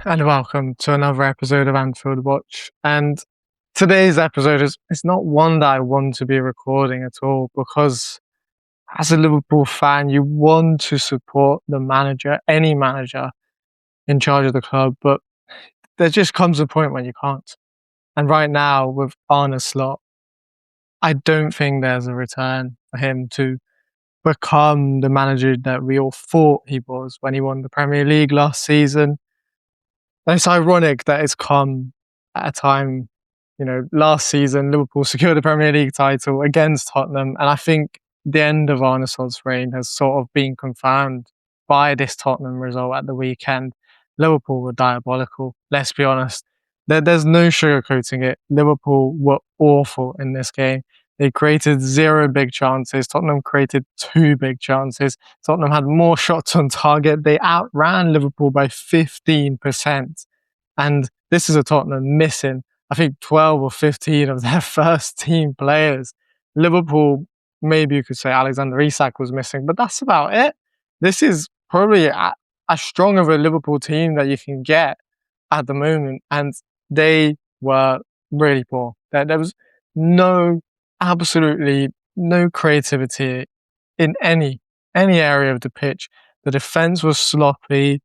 And welcome to another episode of Anfield Watch. And today's episode is not one that I want to be recording at all, because as a Liverpool fan, you want to support the manager, any manager in charge of the club, but there just comes a point when you can't. And right now, with Arne Slot, I don't think there's a return for him to become the manager that we all thought he was when he won the Premier League last season. And it's ironic that it's come at a time, last season, Liverpool secured the Premier League title against Tottenham. And I think the end of Arne Slot's reign has sort of been confirmed by this Tottenham result at the weekend. Liverpool were diabolical, let's be honest. There's no sugarcoating it. Liverpool were awful in this game. They created 0 big chances. Tottenham created 2 big chances. Tottenham had more shots on target. They outran Liverpool by 15%. And this is a Tottenham missing, I think, 12 or 15 of their first team players. Liverpool, maybe you could say Alexander Isak was missing, but that's about it. This is probably as strong of a Liverpool team that you can get at the moment. And they were really poor. There was absolutely no creativity in any area of the pitch. The defense was sloppy.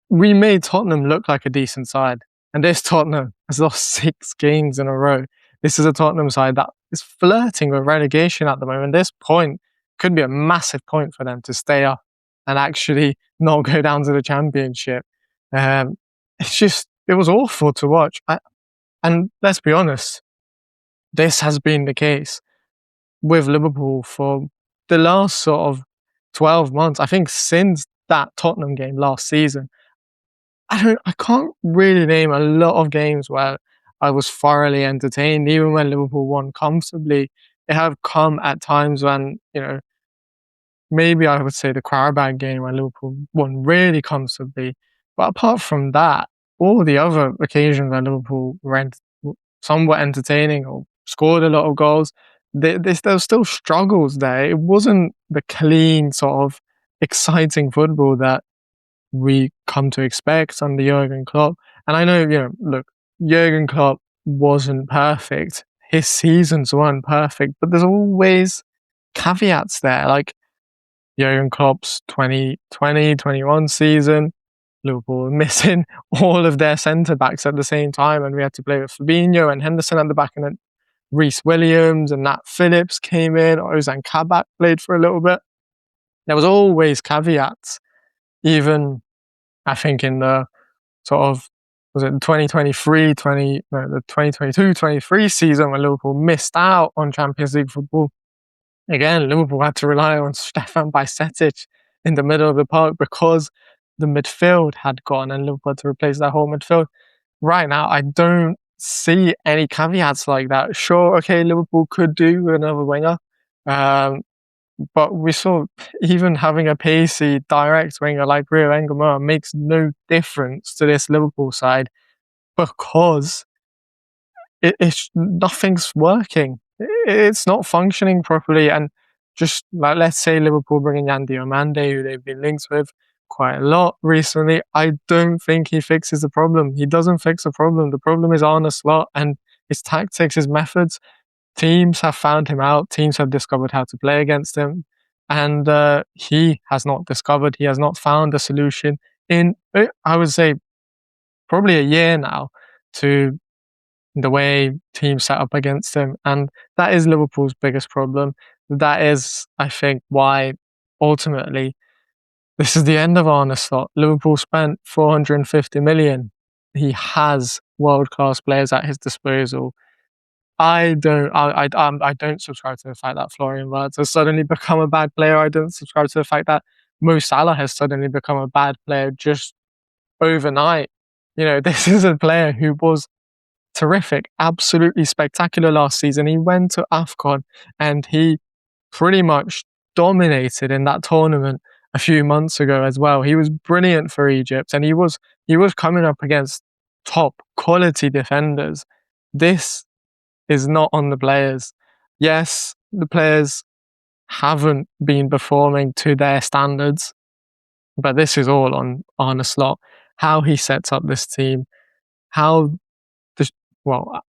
We made Tottenham look like a decent side, and this Tottenham has lost 6 games in a row. This is a Tottenham side that is flirting with relegation at the moment. This point could be a massive point for them to stay up and actually not go down to the Championship. It was awful to watch. And let's be honest, this has been the case with Liverpool for the last sort of 12 months. I think since that Tottenham game last season, I can't really name a lot of games where I was thoroughly entertained, even when Liverpool won comfortably. It have come at times when, maybe I would say the Qarabag game when Liverpool won really comfortably. But apart from that, all the other occasions when Liverpool were somewhat entertaining or scored a lot of goals, there were still struggles there. It wasn't the clean sort of exciting football that we come to expect under Jurgen Klopp. And I know, look, Jurgen Klopp wasn't perfect. His seasons weren't perfect, but there's always caveats there. Like Jurgen Klopp's 2020-21 season, Liverpool were missing all of their centre-backs at the same time, and we had to play with Fabinho and Henderson at the back, and then Reece Williams and Nat Phillips came in. Ozan Kabak played for a little bit. There was always caveats. Even, I think, in the sort of, was it the 2022-23 season when Liverpool missed out on Champions League football. Again, Liverpool had to rely on Stefan Bajcetic in the middle of the park because the midfield had gone and Liverpool had to replace that whole midfield. Right now, I don't see any caveats like that. Sure, okay, Liverpool could do with another winger. But we saw even having a pacey, direct winger like Rio Engamura makes no difference to this Liverpool side because nothing's working. It's not functioning properly. And just like, let's say Liverpool bring in Yandy Omande, who they've been linked with quite a lot recently. I don't think he fixes the problem. He doesn't fix the problem. The problem is Arne Slot and his tactics, his methods. Teams have found him out. Teams have discovered how to play against him. And he has not found a solution in, I would say, probably a year now to the way teams set up against him. And that is Liverpool's biggest problem. That is, I think, why ultimately this is the end of Arne Slot. Liverpool spent 450 million. He has world-class players at his disposal. I don't subscribe to the fact that Florian Wirtz has suddenly become a bad player. I don't subscribe to the fact that Mo Salah has suddenly become a bad player just overnight. This is a player who was terrific, absolutely spectacular last season. He went to AFCON and he pretty much dominated in that tournament a few months ago as well. He was brilliant for Egypt, and he was coming up against top quality defenders. This is not on the players. Yes, the players haven't been performing to their standards, but this is all on Arne Slot. how he sets up this team, how the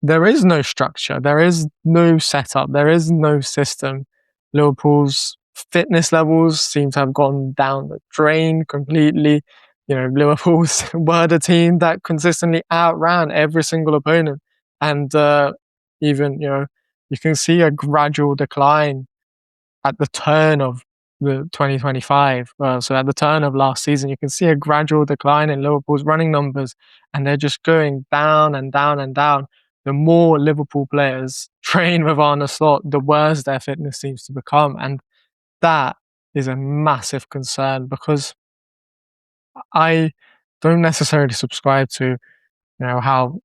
there is no structure, there is no setup, there is no system. Liverpool's fitness levels seem to have gone down the drain completely. Liverpool's were the team that consistently outran every single opponent, and even you can see a gradual decline at the turn of the 2025. So at the turn of last season, you can see a gradual decline in Liverpool's running numbers, and they're just going down and down and down. The more Liverpool players train with Arne Slot, the worse their fitness seems to become, and that is a massive concern because I don't necessarily subscribe to how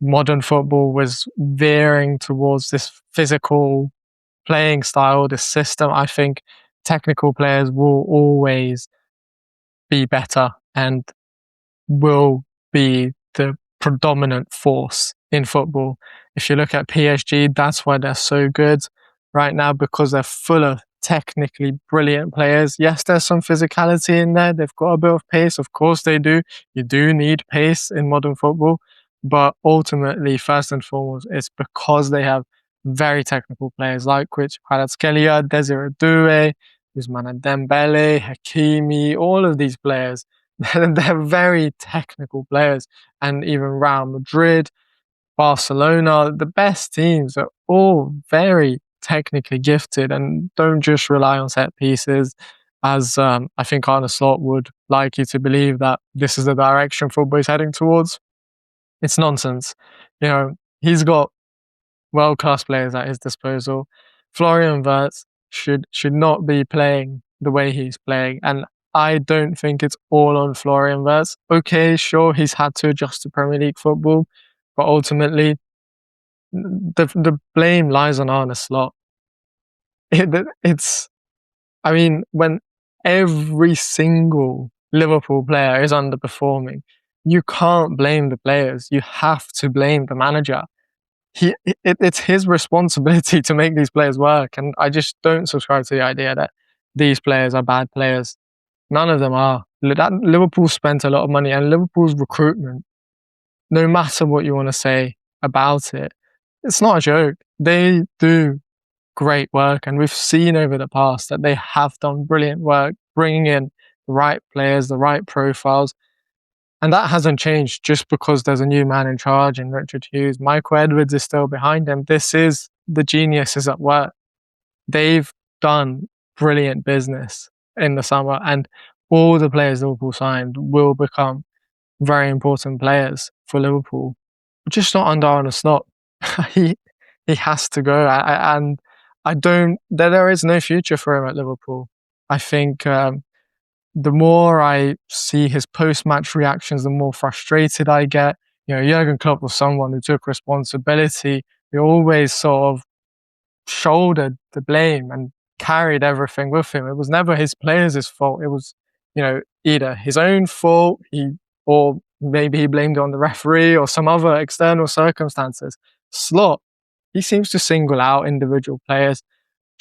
modern football was veering towards this physical playing style, this system. I think technical players will always be better and will be the predominant force in football. If you look at PSG, that's why they're so good right now, because they're full of technically brilliant players. Yes, there's some physicality in there. They've got a bit of pace. Of course they do. You do need pace in modern football. But ultimately, first and foremost, it's because they have very technical players like which Kvaratskhelia, Desiree Doué, Ousmane Dembele, Hakimi, all of these players. They're very technical players. And even Real Madrid, Barcelona, the best teams are all very technically gifted and don't just rely on set pieces, as I think Arne Slot would like you to believe that this is the direction football is heading towards. It's nonsense. He's got world-class players at his disposal. Florian Wirtz should not be playing the way he's playing, and I don't think it's all on Florian Wirtz. Okay, sure, he's had to adjust to Premier League football, but ultimately, the blame lies on Arne Slot. I mean, when every single Liverpool player is underperforming, you can't blame the players. You have to blame the manager. It's his responsibility to make these players work. And I just don't subscribe to the idea that these players are bad players. None of them are. Liverpool spent a lot of money, and Liverpool's recruitment, no matter what you want to say about it, it's not a joke. They do great work, and we've seen over the past that they have done brilliant work bringing in the right players, the right profiles. And that hasn't changed just because there's a new man in charge in Richard Hughes. Michael Edwards is still behind him. This is the geniuses at work. They've done brilliant business in the summer, and all the players Liverpool signed will become very important players for Liverpool. Just not under Arne Slot. he he has to go, and I don't. There is no future for him at Liverpool. I think the more I see his post-match reactions, the more frustrated I get. Jurgen Klopp was someone who took responsibility. He always sort of shouldered the blame and carried everything with him. It was never his players' fault. It was, either his own fault, or maybe he blamed it on the referee or some other external circumstances. Slot, he seems to single out individual players.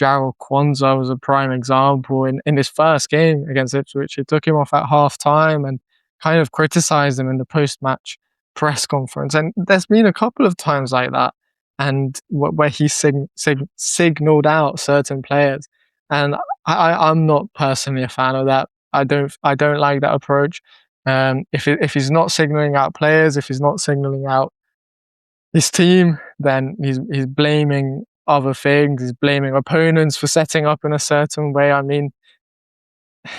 Jarrell Kwanzaa was a prime example. In his first game against Ipswich, he took him off at half time and kind of criticised him in the post-match press conference. And there's been a couple of times like that, and where he signaled out certain players. And I'm not personally a fan of that. I don't like that approach. If he's not signalling out players, if he's not signalling out his team, then he's blaming other things. He's blaming opponents for setting up in a certain way. I mean,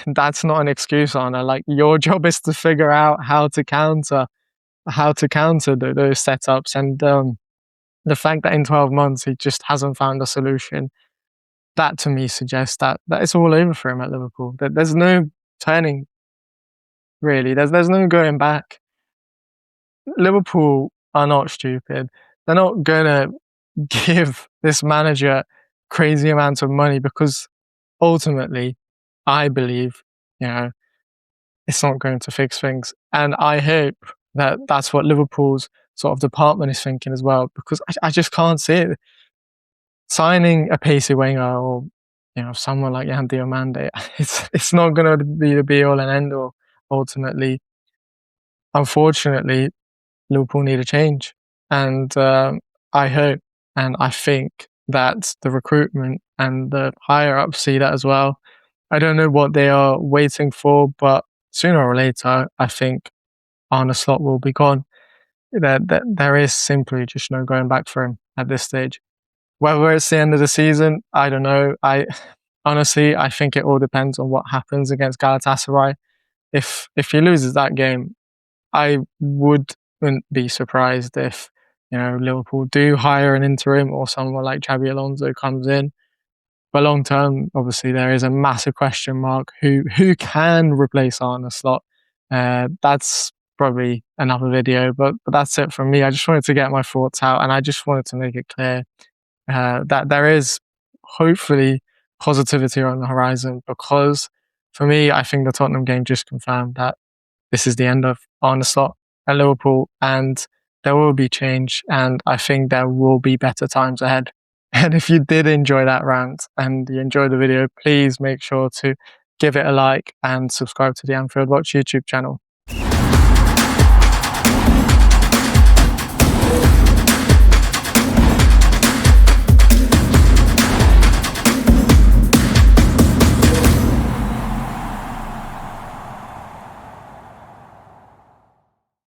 that's not an excuse, Anna. Like, your job is to figure out how to counter those setups. And the fact that in 12 months he just hasn't found a solution, that to me suggests that it's all over for him at Liverpool. That there's no turning, really. There's no going back. Liverpool are not stupid. They're not gonna give this manager crazy amounts of money, because ultimately, I believe, it's not going to fix things. And I hope that that's what Liverpool's sort of department is thinking as well, because I just can't see it. Signing a pacey winger, or someone like Yan Diomande, it's not going to be the be all and end all ultimately. unfortunately, Liverpool need a change. And I hope and I think that the recruitment and the higher ups see that as well. I don't know what they are waiting for, but sooner or later, I think Arne Slot will be gone. There is simply just no going back for him at this stage. Whether it's the end of the season, I don't know. I honestly, I think it all depends on what happens against Galatasaray. If he loses that game, I wouldn't be surprised if Liverpool do hire an interim or someone like Xabi Alonso comes in. But long term, obviously, there is a massive question mark who can replace Arne Slot. That's probably another video, but that's it from me. I just wanted to get my thoughts out, and I just wanted to make it clear that there is hopefully positivity on the horizon, because for me, I think the Tottenham game just confirmed that this is the end of Arne Slot at Liverpool, and there will be change, and I think there will be better times ahead. And if you did enjoy that rant and you enjoyed the video, please make sure to give it a like and subscribe to the Anfield Watch YouTube channel.